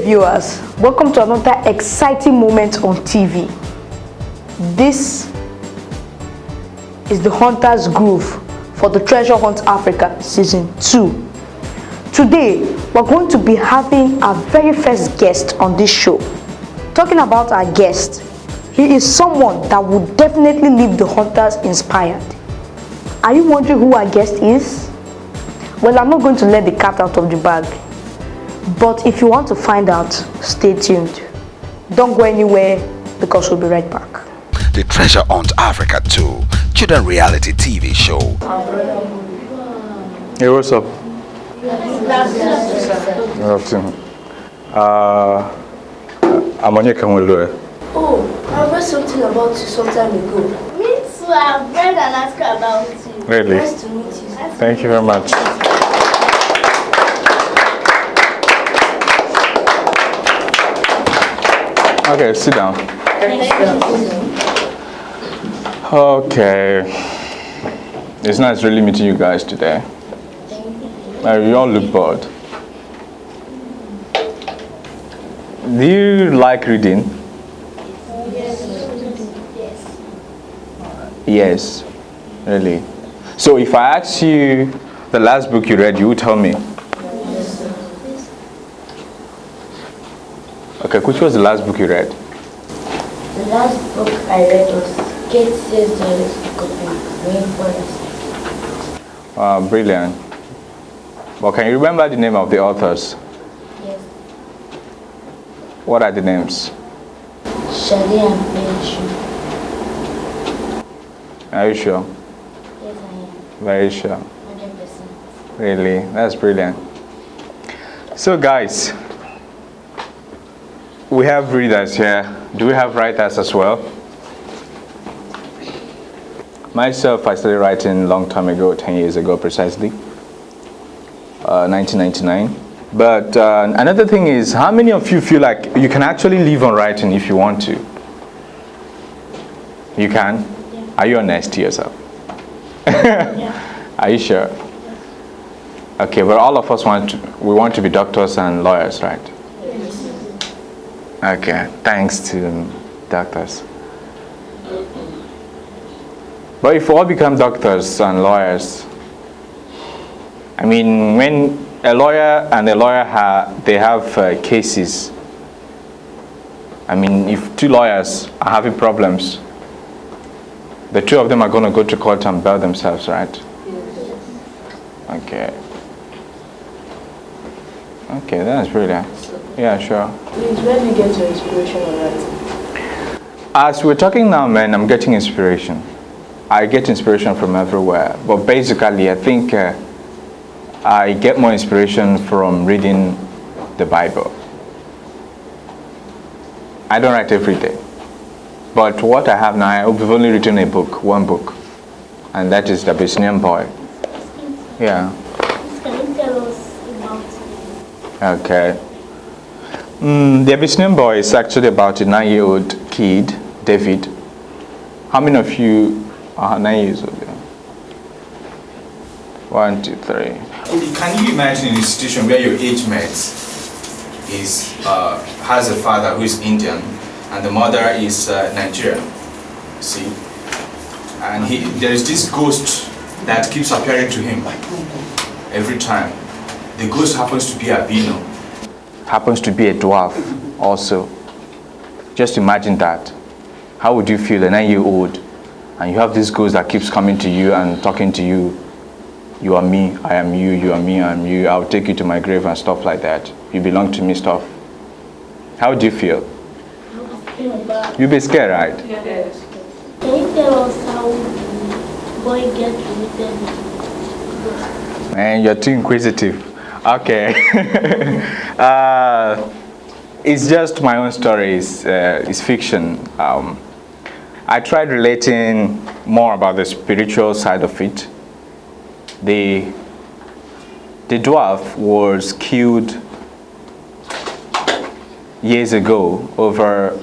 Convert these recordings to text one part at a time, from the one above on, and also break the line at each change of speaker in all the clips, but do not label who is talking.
viewers, welcome to another exciting moment on TV. This is the Hunter's Groove for the Treasure Hunt Africa Season 2. Today, we're going to be having our very first guest on this show. Talking about our guest, he is someone that would definitely leave the Hunters inspired. Are you wondering who our guest is? Well, I'm not going to let the cat out of the bag. But if you want to find out, stay tuned. Don't go anywhere because we'll be right back.
The Treasure Hunt Africa 2 children reality TV show.
Hey, what's up? Good afternoon. I'm on your camera.
Oh, I read something about you some time ago. Me too, I've read an article about you.
Really?
Nice to meet you.
Thank you very much. Okay, sit down. Okay. It's nice really meeting you guys today. You all look bored. Do you like reading? Yes. Really? So if I ask you the last book you read, you will tell me? Okay, which was the last book you read?
The last book I read was Kate Says Dollars Book of Rainforest.
Wow, brilliant. Well, can you remember the name of the authors?
Yes.
What are the names?
Shade and Benchu.
Are you sure?
Yes, I am.
Very sure.
100%.
Really? That's brilliant. So guys, we have readers here. Do we have writers as well? Myself, I started writing a long time ago, 10 years ago precisely, 1999. But another thing is, how many of you feel like you can actually live on writing if you want to? You can?
Yeah.
Are you honest to yourself?
Yeah.
Are you sure? Okay, but all of us want to be doctors and lawyers, right?
Yes.
Okay, thanks to doctors. But if we all become doctors and lawyers, I mean, when a lawyer and a lawyer have cases, I mean, if two lawyers are having problems, the two of them are going to go to court and bail themselves, right? Okay. Okay, that's brilliant. Yeah, sure.
Please, where do you get your inspiration on writing?
As we're talking now, man, I'm getting inspiration. I get inspiration from everywhere. But basically, I think I get more inspiration from reading the Bible. I don't write every day. But what I have now, I've only written one book. And that is The Abyssinian Boy. Yeah.
Can you tell us about it?
Okay. The Abyssinian Boy is actually about a 9-year-old kid, David. How many of you are 9 years old? 1, 2, 3.
Can you imagine a situation where your age mate has a father who is Indian and the mother is Nigerian? See, and there is this ghost that keeps appearing to him every time. The ghost happens to be albino.
Happens to be a dwarf also. Just imagine that. How would you feel, a 9-year-old, and you have this ghost that keeps coming to you and talking to you? You are me, I am you, you are me, I am you, I'll take you to my grave and stuff like that. You belong to me stuff. How would you feel? You'd be scared, right?
Yes.
Can you tell us how the boy gets related?
Man, you're too inquisitive. Okay. It's just my own story. It's fiction. I tried relating more about the spiritual side of it. The dwarf was killed years ago, over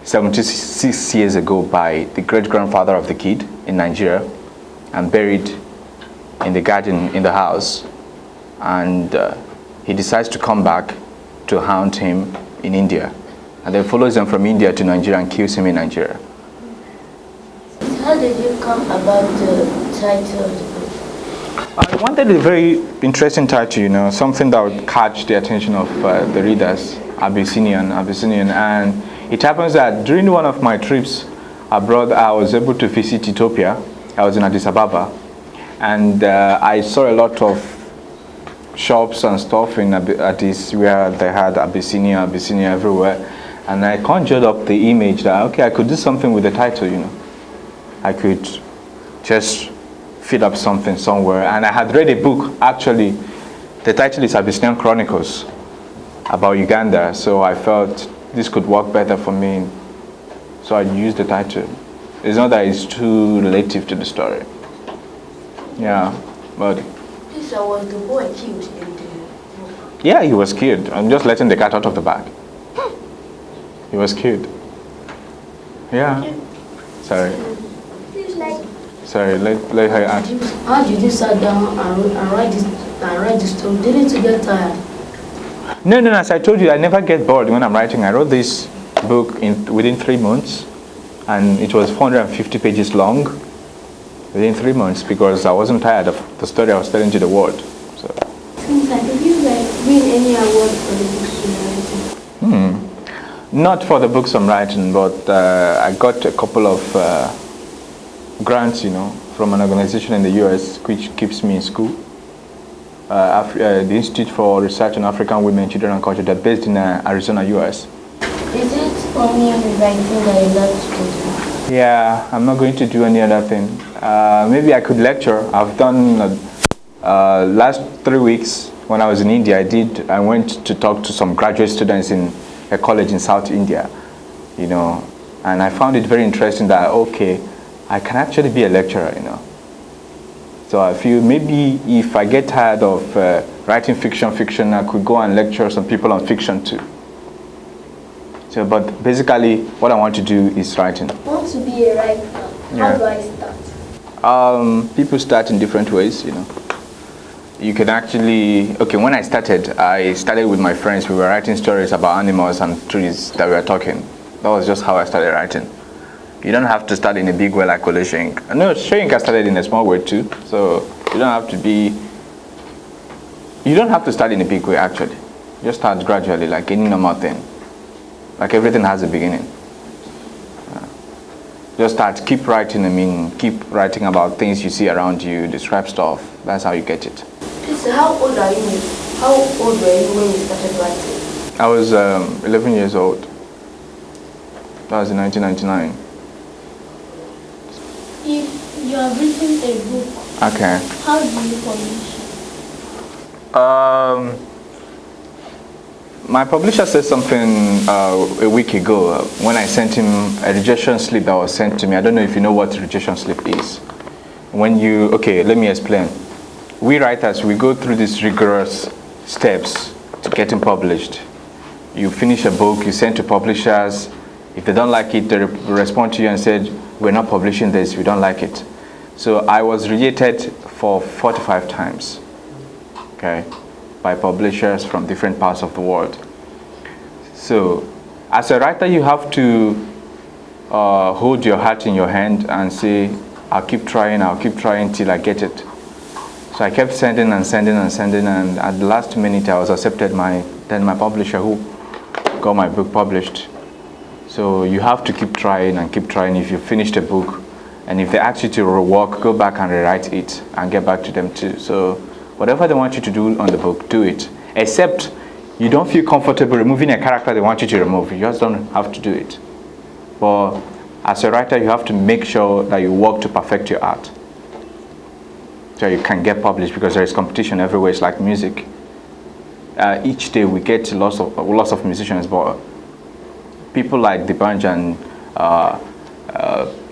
76 years ago, by the great-grandfather of the kid in Nigeria, and buried in the garden in the house. And he decides to come back to hound him in India. And then follows them from India to Nigeria and kills him in Nigeria.
How did you come about the title of the book?
I wanted a very interesting title, something that would catch the attention of the readers, Abyssinian. And it happens that during one of my trips abroad, I was able to visit Ethiopia. I was in Addis Ababa, and I saw a lot of shops and stuff in Addis where they had Abyssinia everywhere. And I conjured up the image that, okay, I could do something with the title, I could just fill up something somewhere. And I had read a book, actually, the title is Abyssinian Chronicles, about Uganda. So I felt this could work better for me. So I used the title. It's not that it's too relative to the story. Yeah, but...
So was the boy killed in the book?
Yeah, he was killed. I'm just letting the cat out of the bag. He was killed. Yeah. Sorry. Sorry, let her answer.
How did you sit down and write this story? Didn't you get tired?
No, as I told you, I never get bored when I'm writing. I wrote this book within 3 months, and it was 450 pages long within 3 months because I wasn't tired of the story I was telling to the world. So.
Did you win any award for the books you were writing?
Not for the books I'm writing, but I got a couple of grants, from an organization in the US which keeps me in school. The Institute for Research on African Women, Children and Culture, they're based in Arizona, US.
Is it only rewriting that you love to do?
Yeah, I'm not going to do any other thing. Maybe I could lecture. I've done last 3 weeks when I was in India. I went to talk to some graduate students in a college in South India, and I found it very interesting that, okay, I can actually be a lecturer, So I feel maybe if I get tired of writing fiction, I could go and lecture some people on fiction too. So, but basically, what I want to do is writing.
I want to be a writer. How do I start?
People start in different ways, You can actually, when I started with my friends. We were writing stories about animals and trees that we were talking. That was just how I started writing. You don't have to start in a big way like Kole Soyinka. No, Soyinka started in a small way too. So you don't have to start in a big way actually. Just start gradually like any normal thing. Like everything has a beginning. Just keep writing, keep writing about things you see around you, describe stuff. That's how you get it.
So how old are you? How old were you when you started writing?
I was 11 years old. That was in 1999.
If you have written a book,
okay,
how do you publish it?
My publisher said something a week ago when I sent him a rejection slip that was sent to me. I don't know if you know what rejection slip is. Let me explain. We writers, we go through these rigorous steps to getting published. You finish a book, you send to publishers. If they don't like it, they respond to you and said, we're not publishing this, we don't like it. So I was rejected for 45 times, okay, by publishers from different parts of the world. So as a writer, you have to hold your heart in your hand and say, I'll keep trying till I get it. So I kept sending, and at the last minute I was accepted my publisher who got my book published. So you have to keep trying if you finish the book, and if they ask you to rework, go back and rewrite it and get back to them too. So whatever they want you to do on the book, do it. Except you don't feel comfortable removing a character they want you to remove. You just don't have to do it. But as a writer, you have to make sure that you work to perfect your art, so you can get published, because there is competition everywhere. It's like music. Each day we get lots of musicians, but people like D'banj and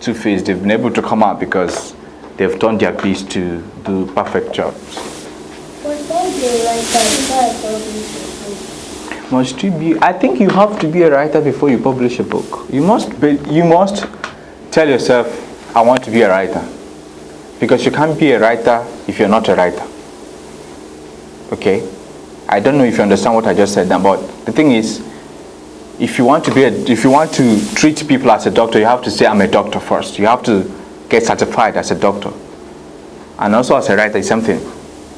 Two-Face, they've been able to come out because they've done their best to do perfect jobs. Must you be? I think you have to be a writer before you publish a book. You must tell yourself, I want to be a writer. Because you can't be a writer if you're not a writer. Okay? I don't know if you understand what I just said now, but The thing is, if you want to treat people as a doctor, you have to say, I'm a doctor first. You have to get certified as a doctor. And also as a writer, it's something.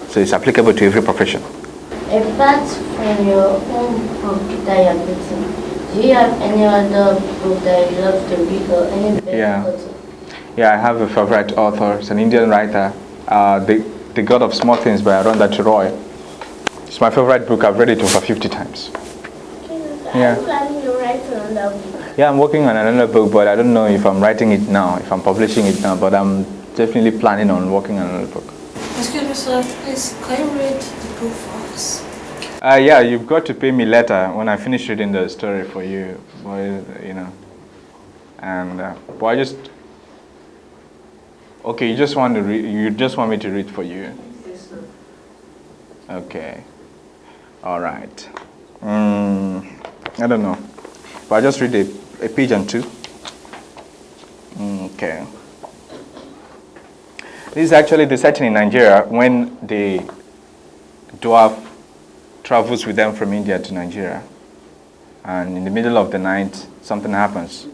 So it's applicable to every profession.
Apart from your own book that you're written, do you have any other book that you love to read or any favorite author?
Yeah, I have a favorite author. It's an Indian writer, The God of Small Things by Arundhati Roy. It's my favorite book. I've read it over 50 times.
Yeah. Are you planning to write another book?
Yeah, I'm working on another book, but I don't know if I'm writing it now, if I'm publishing it now, but I'm definitely planning on working on another book.
Excuse me, sir. Please, can you read the book for us?
Yeah, you've got to pay me later when I finish reading the story for you, you know. And but I just okay. You just want to read. You just want me to read for you.
Yes, sir.
Okay. All right. I don't know, but I just read a page and two. Okay. This is actually the setting in Nigeria when the dwarf travels with them from India to Nigeria. And in the middle of the night, something happens.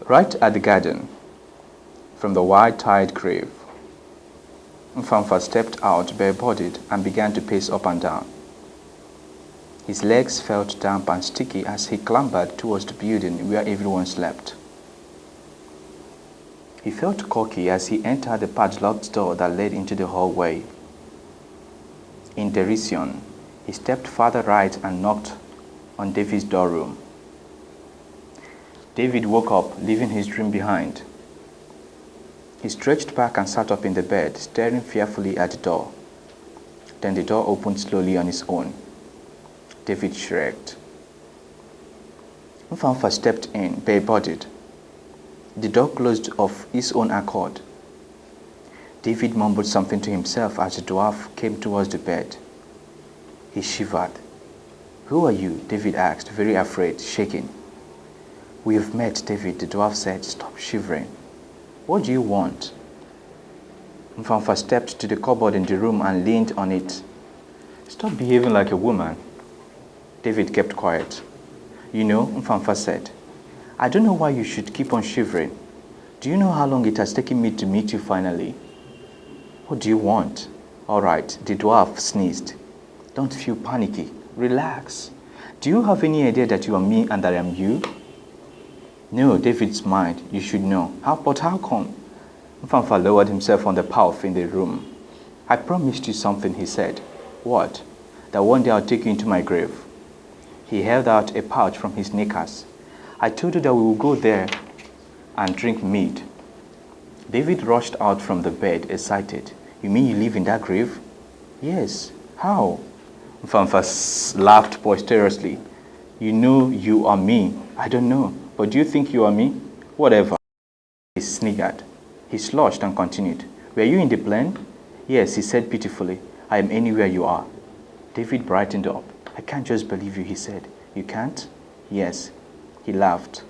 Right at the garden, from the wide-tiled grave, Mfanfa stepped out bare-bodied and began to pace up and down. His legs felt damp and sticky as he clambered towards the building where everyone slept. He felt cocky as he entered the padlocked door that led into the hallway. In derision, he stepped farther right and knocked on David's doorroom. David woke up, leaving his dream behind. He stretched back and sat up in the bed, staring fearfully at the door. Then the door opened slowly on its own. David shrieked. Mfanfa stepped in, bare-bodied. The door closed of its own accord. David mumbled something to himself as the dwarf came towards the bed. He shivered. "Who are you?" David asked, very afraid, shaking. "We have met, David," the dwarf said. "Stop shivering. What do you want?" Mfanfa stepped to the cupboard in the room and leaned on it. "Stop behaving like a woman." David kept quiet. "You know," Mfanfa said, "I don't know why you should keep on shivering. Do you know how long it has taken me to meet you finally?" "What do you want?" "All right," the dwarf sneezed. "Don't feel panicky. Relax. Do you have any idea that you are me and that I am you?" "No," David smiled. "You should know." But how come?" Mfanfa lowered himself on the path in the room. "I promised you something," he said. "What?" "That one day I'll take you into my grave." He held out a pouch from his knickers. "I told you that we will go there and drink mead." David rushed out from the bed, excited. "You mean you live in that grave?" "Yes." "How?" Mfanfa laughed boisterously. "You know you are me." "I don't know. But do you think you are me?" "Whatever." He sniggered. He sloshed and continued. "Were you in the plane?" "Yes," he said pitifully. "I am anywhere you are." David brightened up. "I can't just believe you," he said. "You can't?" "Yes." He laughed.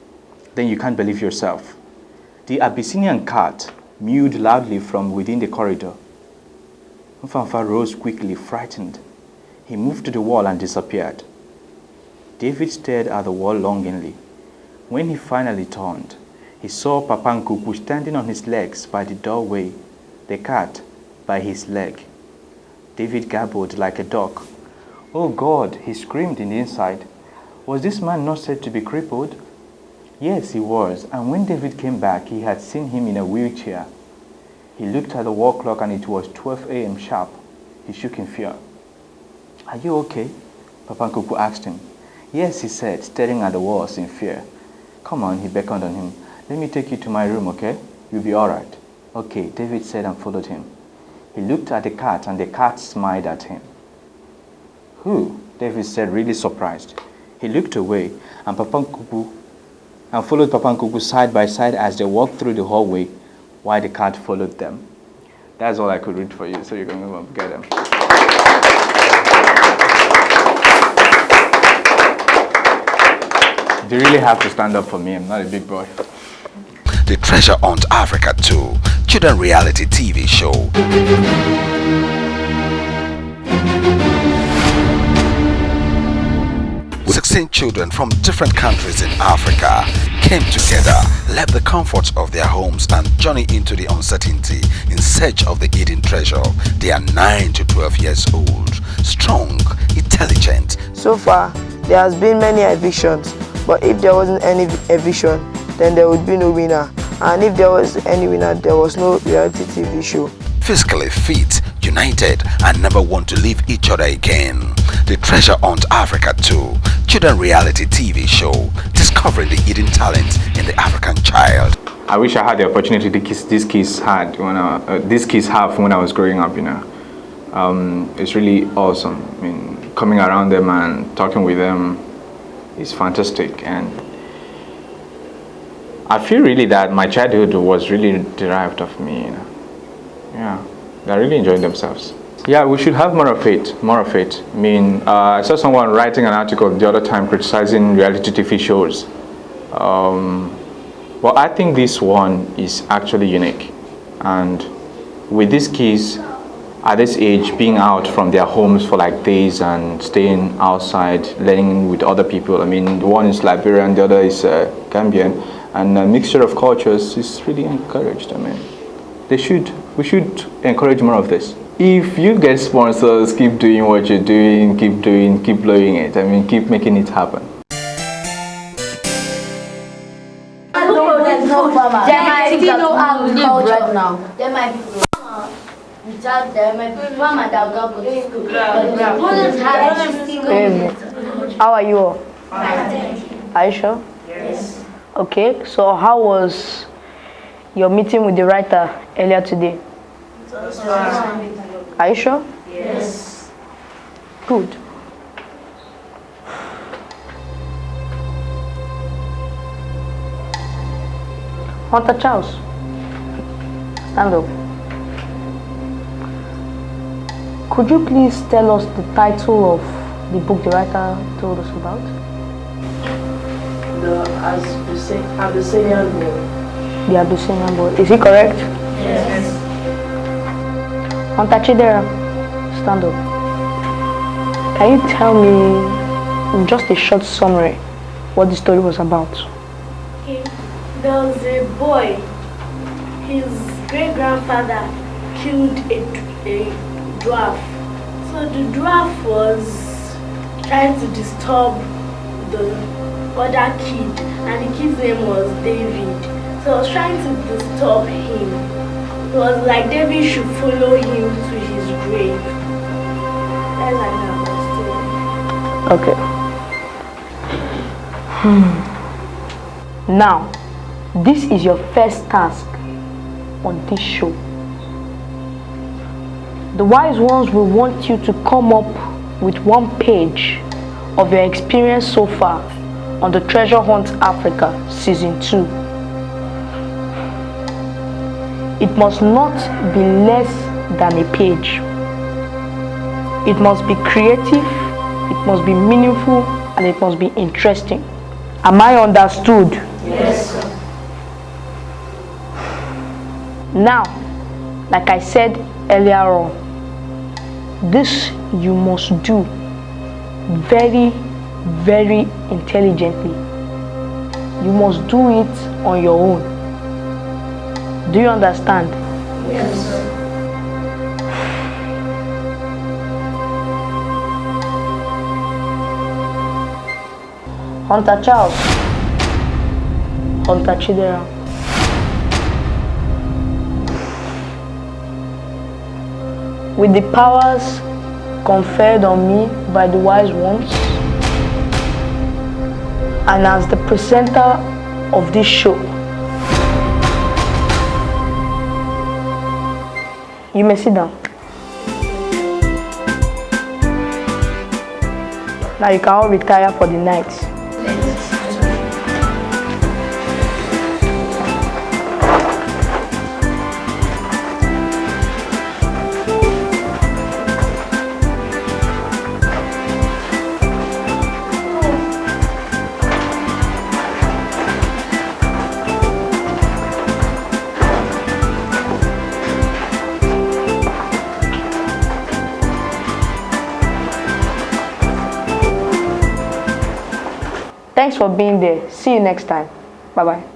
"Then you can't believe yourself." The Abyssinian cat mewed loudly from within the corridor. Mfanfa rose quickly, frightened. He moved to the wall and disappeared. David stared at the wall longingly. When he finally turned, he saw Papankuku standing on his legs by the doorway, the cat by his leg. David gabbled like a duck. "Oh God," he screamed in the inside. Was this man not said to be crippled? Yes, he was, and when David came back, he had seen him in a wheelchair. He looked at the wall clock and it was 12 a.m. sharp. He shook in fear. "Are you okay?" Papankuku asked him. "Yes," he said, staring at the walls in fear. "Come on," he beckoned on him. "Let me take you to my room, okay? You'll be all right." "Okay," David said and followed him. He looked at the cat and the cat smiled at him. "Who?" David said, really surprised. He looked away and followed Papankuku side by side as they walked through the hallway while the cat followed them. That's all I could read for you, so you can go and get them. You really have to stand up for me. I'm not a big boy.
The Treasure Hunt Africa 2 Children Reality TV Show. 18 children from different countries in Africa came together, left the comforts of their homes and journeyed into the uncertainty in search of the hidden treasure. They are 9 to 12 years old, strong, intelligent.
So far, there has been many evictions, but if there wasn't any eviction, then there would be no winner. And if there was any winner, there was no reality TV show.
Physically fit, united, and never want to leave each other again. The Treasure Hunt Africa 2 children reality TV show, discovering the hidden talent in the African child.
I wish I had the opportunity these kids have when I was growing up. It's really awesome. I mean, coming around them and talking with them is fantastic, and I feel really that my childhood was really derived of me. Yeah, they're really enjoying themselves. Yeah, we should have more of it, more of it. I mean, I saw someone writing an article the other time criticizing reality TV shows. Well, I think this one is actually unique. And with these kids at this age being out from their homes for like days and staying outside, learning with other people. I mean, one is Liberian, the other is Gambian, and a mixture of cultures is really encouraged. I mean, we should encourage more of this. If you get sponsors, keep doing what you're doing, keep blowing it. I mean, keep making it happen.
There might be no agriculture right now. There might be farmer without there might be farmer that will go to school.
How are you all? Are you sure?
Yes.
Okay, so how was your meeting with the writer earlier today? Are you sure?
Yes.
Good. Hunter Charles, stand up. Could you please tell us the title of the book the writer told us about?
The Abyssinian Boy.
The Abyssinian Boy. Is he correct?
Yes.
Hunter Chidera, stand up. Can you tell me, in just a short summary, what the story was about?
Okay. There was a boy. His great-grandfather killed a dwarf. So the dwarf was trying to disturb the other kid, and the kid's name was David. So I was trying to disturb him. It was like David should follow him to his grave. That's like that was
Okay. Now, this is your first task on this show. The wise ones will want you to come up with one page of your experience so far on the Treasure Hunt Africa Season 2. It must not be less than a page. It must be creative, it must be meaningful, and it must be interesting. Am I understood?
Yes, sir.
Now, like I said earlier on, this you must do very, very intelligently. You must do it on your own. Do you understand?
Yes, sir.
Hunter Charles, Hunter Chidera. With the powers conferred on me by the wise ones, and as the presenter of this show, you may sit down. Now you can all retire for the night. Thanks for being there. See you next time. Bye-bye.